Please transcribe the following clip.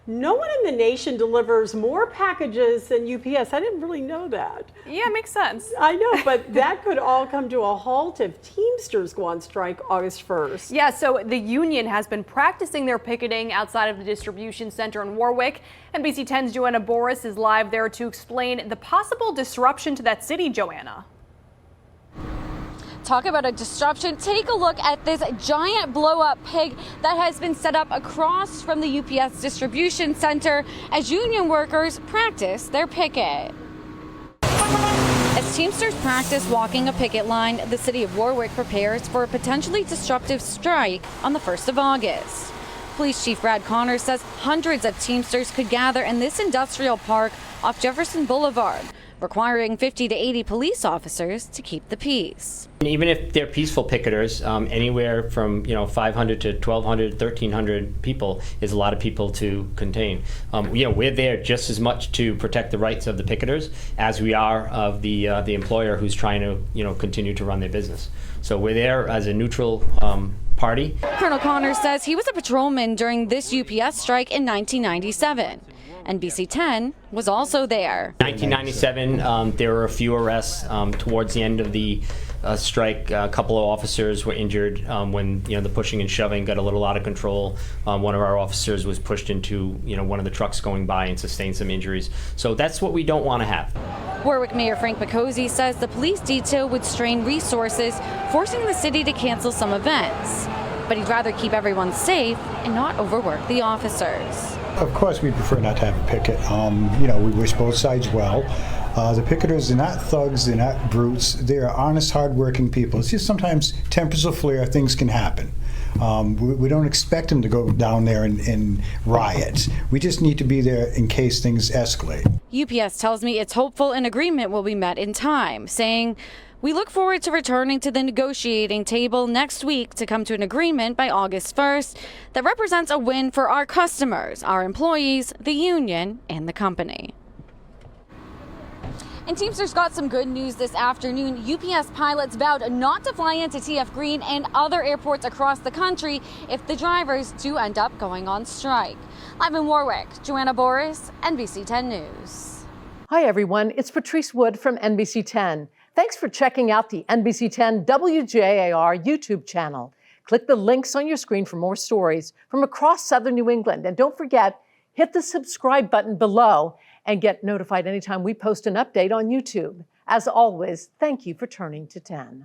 No one in the nation delivers more packages than UPS. I didn't really know that. Yeah, makes sense. I know, but that could all come to a halt if Teamsters go on strike August 1st. Yeah, so the union has been practicing their picketing outside of the distribution center in Warwick. NBC 10's Joanna Boris is live there to explain the possible disruption to that city, Joanna. Talk about a disruption. Take a look at this giant blow-up pig that has been set up across from the UPS distribution center as union workers practice their picket. As Teamsters practice walking a picket line, the city of Warwick prepares for a potentially disruptive strike on the 1st of August. Police Chief Brad Connors says hundreds of Teamsters could gather in this industrial park off Jefferson Boulevard, requiring 50 to 80 police officers to keep the peace. Even if they're peaceful picketers, anywhere from 500 to 1,200, 1,300 people is a lot of people to contain. We're there just as much to protect the rights of the picketers as we are of the employer who's trying to continue to run their business. So we're there as a neutral party. Colonel Connors says he was a patrolman during this UPS strike in 1997. NBC 10 was also there. 1997, there were a few arrests towards the end of the strike. A couple of officers were injured when the pushing and shoving got a little out of control. One of our officers was pushed into one of the trucks going by and sustained some injuries. So that's what we don't want to have. Warwick Mayor Frank Picozzi says the police detail would strain resources, forcing the city to cancel some events. But he'd rather keep everyone safe and not overwork the officers. Of course, we prefer not to have a picket. We wish both sides well. The picketers are not thugs, they're not brutes. They're honest, hardworking people. It's just sometimes tempers will flare, things can happen. We don't expect them to go down there and riot. We just need to be there in case things escalate. UPS tells me it's hopeful an agreement will be met in time, saying, "We look forward to returning to the negotiating table next week to come to an agreement by August 1st that represents a win for our customers, our employees, the union, and the company." And Teamsters got some good news this afternoon. UPS pilots vowed not to fly into TF Green and other airports across the country if the drivers do end up going on strike. Live in Warwick, Joanna Boris, NBC 10 News. Hi, everyone. It's Patrice Wood from NBC 10. Thanks for checking out the NBC 10 WJAR YouTube channel. Click the links on your screen for more stories from across Southern New England. And don't forget, hit the subscribe button below and get notified anytime we post an update on YouTube. As always, thank you for turning to 10.